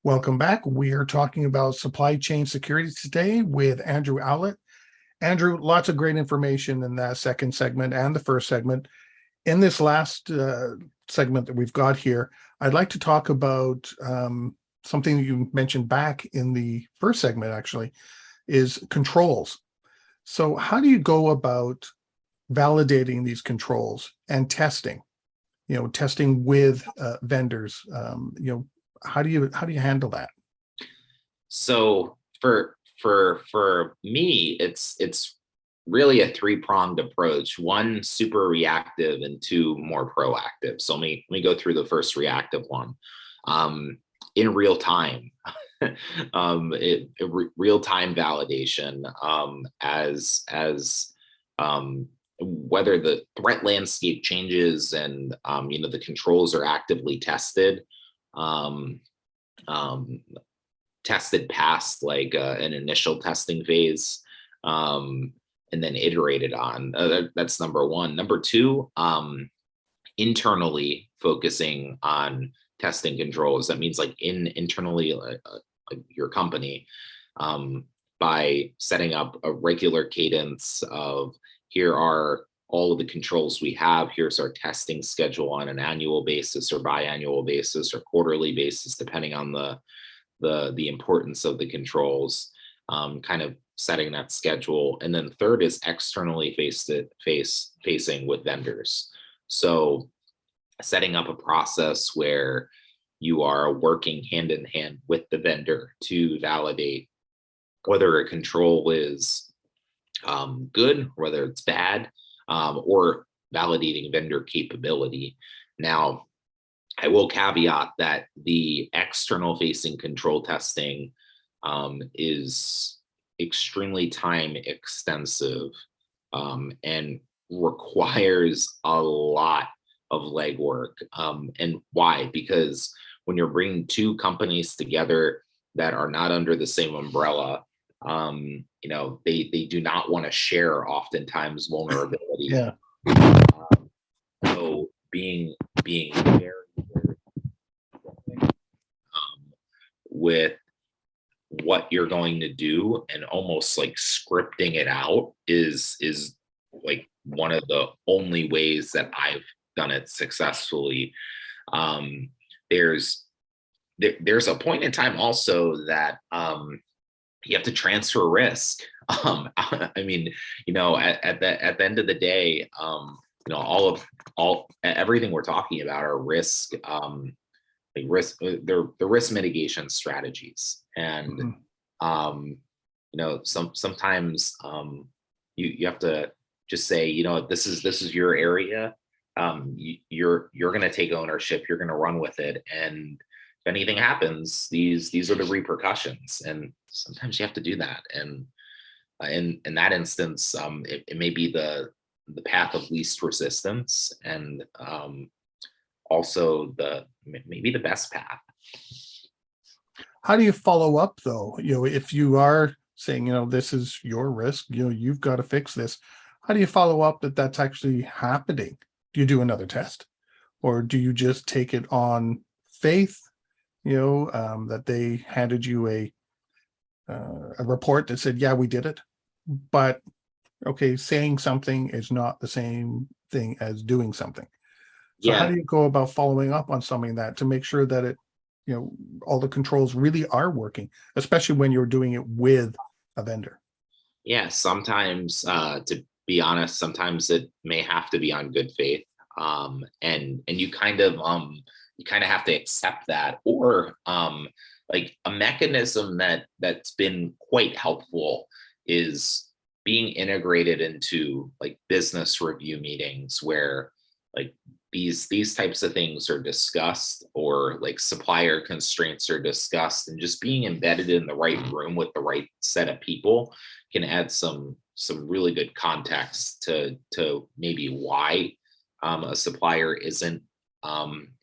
Welcome back. We are talking about supply chain security today with Andrew Owlett. Andrew, lots of great information in that second segment and the first segment. In this last segment that we've got here, I'd like to talk about something that you mentioned back in the first segment, actually, is controls. So how do you go about validating these controls and testing? Testing with vendors. How do you handle that? So for me, it's really a three-pronged approach. One, super reactive, and two, more proactive. So let me go through the first reactive one. In real time, real-time validation, as whether the threat landscape changes and the controls are actively tested. Um, um, Tested past like an initial testing phase, and then iterated on. That's number one. Number two, internally focusing on testing controls. That means like internally, your company, by setting up a regular cadence of, here are all of the controls we have. Here's our testing schedule on an annual basis or biannual basis or quarterly basis, depending on the importance of the controls, kind of setting that schedule. And then third is externally facing with vendors. So setting up a process where you are working hand in hand with the vendor to validate whether a control is good, whether it's bad, or validating vendor capability. Now, I will caveat that the external facing control testing is extremely time extensive, and requires a lot of legwork. And why? Because when you're bringing two companies together that are not under the same umbrella, they do not want to share oftentimes vulnerability. Yeah. So being very, very with what you're going to do and almost like scripting it out is like one of the only ways that I've done it successfully. Um, there's a point in time also that you have to transfer risk. I mean, at the end of the day, all everything we're talking about are risk, they're the risk mitigation strategies. And sometimes you have to just say, this is your area. You're going to take ownership. You're going to run with it, and if anything happens, these are the repercussions. And sometimes you have to do that. And in that instance, it may be the path of least resistance, and also maybe the best path. How do you follow up though? If you are saying, this is your risk, you've got to fix this. How do you follow up that that's actually happening? Do you do another test, or do you just take it on faith? That they handed you a report that said, yeah, we did it, but okay, saying something is not the same thing as doing something. So how do you go about following up on something that to make sure that it, all the controls really are working, especially when you're doing it with a vendor? Yeah, sometimes, to be honest, sometimes it may have to be on good faith, and you kind of have to accept that. Or like a mechanism that's been quite helpful is being integrated into like business review meetings where like these types of things are discussed, or like supplier constraints are discussed, and just being embedded in the right room with the right set of people can add some really good context to maybe why a supplier isn't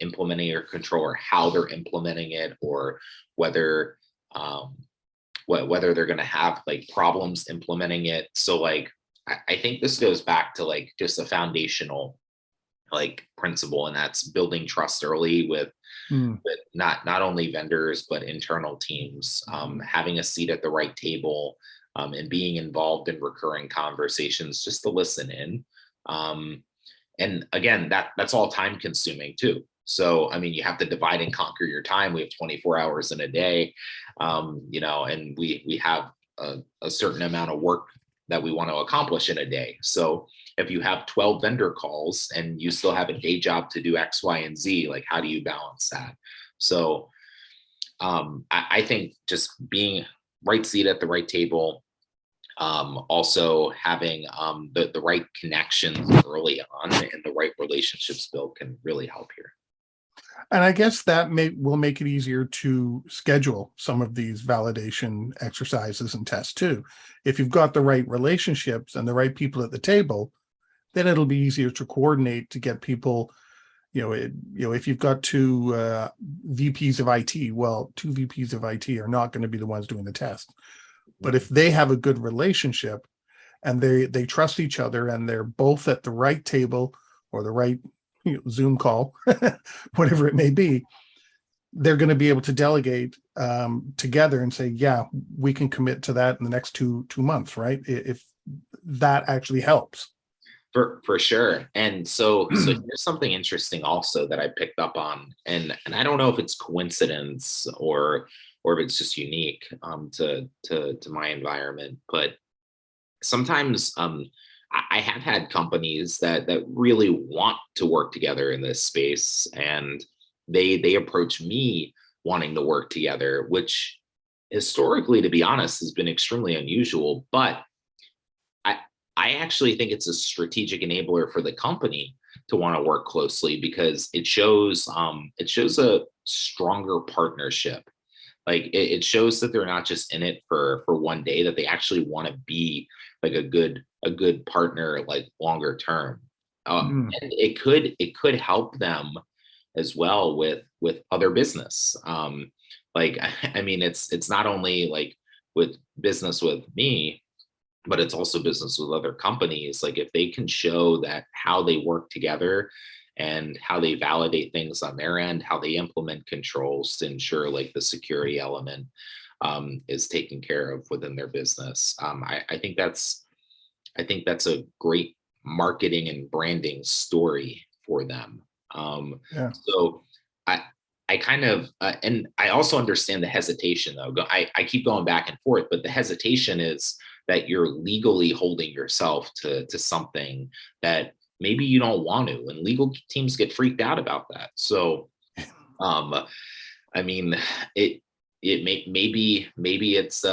implementing your control, or how they're implementing it, or whether whether they're going to have like problems implementing it. So like I think this goes back to like just a foundational like principle, and that's building trust early Mm. with not only vendors but internal teams, having a seat at the right table, and being involved in recurring conversations just to listen in. Um, and again, that's all time consuming too. So I mean, you have to divide and conquer your time. We have 24 hours in a day, and we have a certain amount of work that we want to accomplish in a day. So if you have 12 vendor calls and you still have a day job to do X, Y, and Z, like how do you balance that? So I think just being right seat at the right table, also having the right connections early on and the right relationships built can really help here. And I guess that will make it easier to schedule some of these validation exercises and tests too. If you've got the right relationships and the right people at the table, then it'll be easier to coordinate to get people. If you've got two VPs of IT, well, two VPs of IT are not going to be the ones doing the test. But if they have a good relationship and they trust each other and they're both at the right table or the right Zoom call, whatever it may be, they're going to be able to delegate together and say, yeah, we can commit to that in the next two months, right? If that actually helps. For sure. And so here's something interesting also that I picked up on, and I don't know if it's coincidence or if it's just unique to my environment, but sometimes I have had companies that really want to work together in this space, and they approach me wanting to work together, which historically, to be honest, has been extremely unusual. But I I actually think it's a strategic enabler for the company to want to work closely because it shows a stronger partnership. Like it shows that they're not just in it for one day, that they actually want to be like a good partner, like longer term. Mm, And it could help them as well with other business. Like I mean, it's not only like with business with me, but it's also business with other companies. Like if they can show that how they work together and how they validate things on their end, how they implement controls to ensure like the security element is taken care of within their business. I think that's a great marketing and branding story for them. yeah. So I I kind of and I also understand the hesitation though. I keep going back and forth, but the hesitation is that you're legally holding yourself to something that maybe you don't want to, and legal teams get freaked out about that. So um, I mean, it maybe it's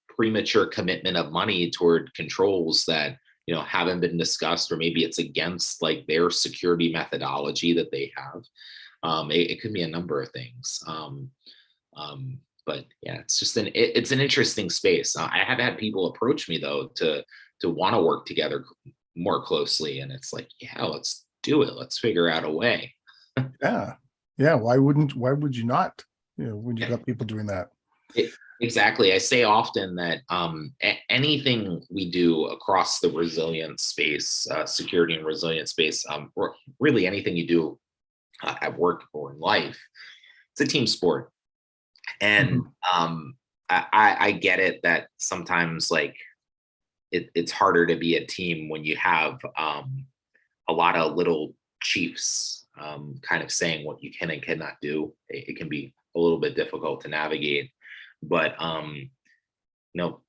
premature commitment of money toward controls that haven't been discussed, or maybe it's against like their security methodology that they have. It could be a number of things. But yeah, it's an interesting space. I have had people approach me though to want to work together more closely, and it's like, yeah, let's do it. Let's figure out a way. Yeah. Yeah. Why would you not? When you got people doing that. Exactly. I say often that anything we do across the resilience space, security and resilience space, or really anything you do at work or in life, it's a team sport. And Mhm. I get it that sometimes like it's harder to be a team when you have a lot of little chiefs kind of saying what you can and cannot do. It can be a little bit difficult to navigate, but you know,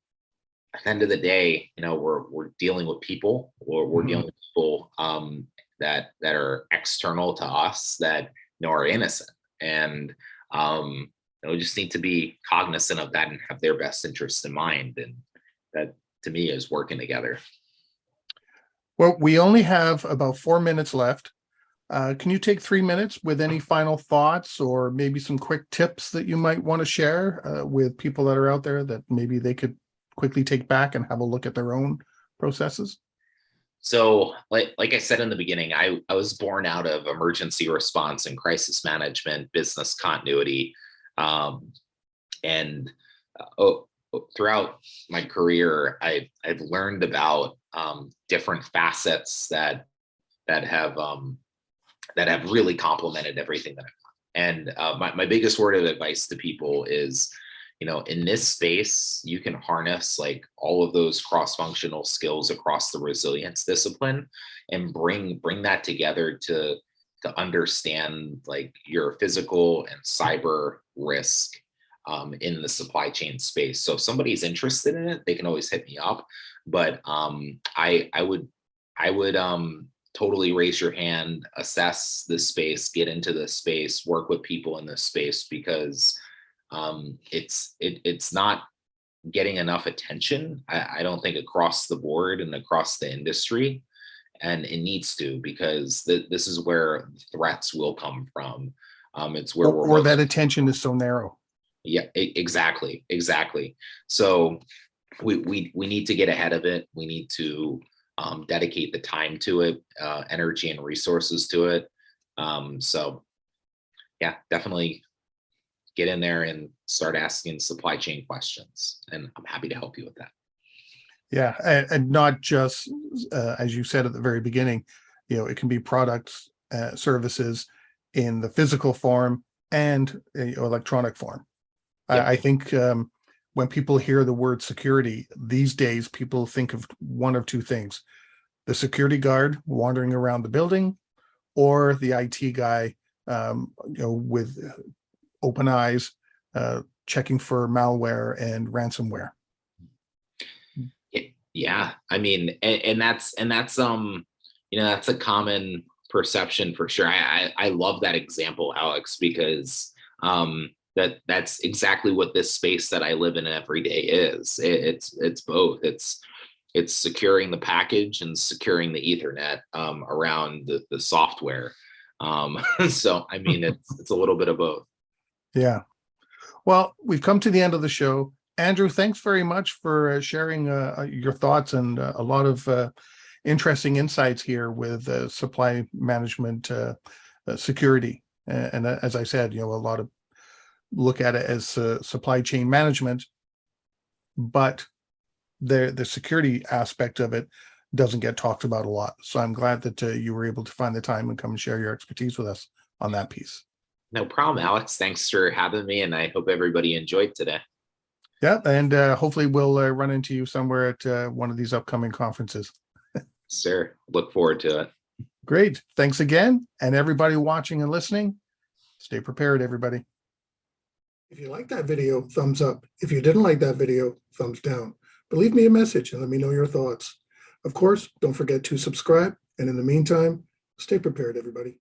at the end of the day, we're dealing with people, or we're dealing Mhm. with people that are external to us that are innocent, and we just need to be cognizant of that and have their best interests in mind, and that to me is working together. Well, we only have about 4 minutes left. Can you take 3 minutes with any final thoughts or maybe some quick tips that you might want to share with people that are out there that maybe they could quickly take back and have a look at their own processes? So, like I said in the beginning, I was born out of emergency response and crisis management, business continuity, um, and throughout my career, I've learned about different facets that that have really complemented everything that I've done. And my biggest word of advice to people is, in this space, you can harness like all of those cross-functional skills across the resilience discipline and bring that together to understand like your physical and cyber risk in the supply chain space. So if somebody's interested in it, they can always hit me up. But I would totally raise your hand, assess this space, get into this space, work with people in this space, because it's not getting enough attention. I don't think across the board and across the industry, and it needs to, because this is where threats will come from. It's where or that attention is so narrow. Yeah, exactly. So we need to get ahead of it. We need to dedicate the time to it, energy and resources to it. So yeah, definitely get in there and start asking supply chain questions, and I'm happy to help you with that. Yeah, and not just as you said at the very beginning, it can be products, services in the physical form and electronic form. Yep. I think when people hear the word security these days, people think of one of two things: the security guard wandering around the building, or the IT guy, with open eyes, checking for malware and ransomware. Yeah, I mean, and that's that's a common perception for sure. I love that example, Alex, because that's exactly what this space that I live in every day is. It's both. It's securing the package and securing the Ethernet around the software. So I mean, it's a little bit of both. Yeah. Well, we've come to the end of the show. Andrew, thanks very much for sharing your thoughts and a lot of interesting insights here with supply management security. And as I said, a lot of look at it as supply chain management, but the security aspect of it doesn't get talked about a lot. So I'm glad that you were able to find the time and come and share your expertise with us on that piece. No problem, Alex. Thanks for having me, and I hope everybody enjoyed today. Yeah, and hopefully we'll run into you somewhere at one of these upcoming conferences. Sir, look forward to it. Great. Thanks again. And everybody watching and listening, stay prepared, everybody. If you like that video, thumbs up. If you didn't like that video, thumbs down. But leave me a message and let me know your thoughts. Of course, don't forget to subscribe. And in the meantime, stay prepared, everybody.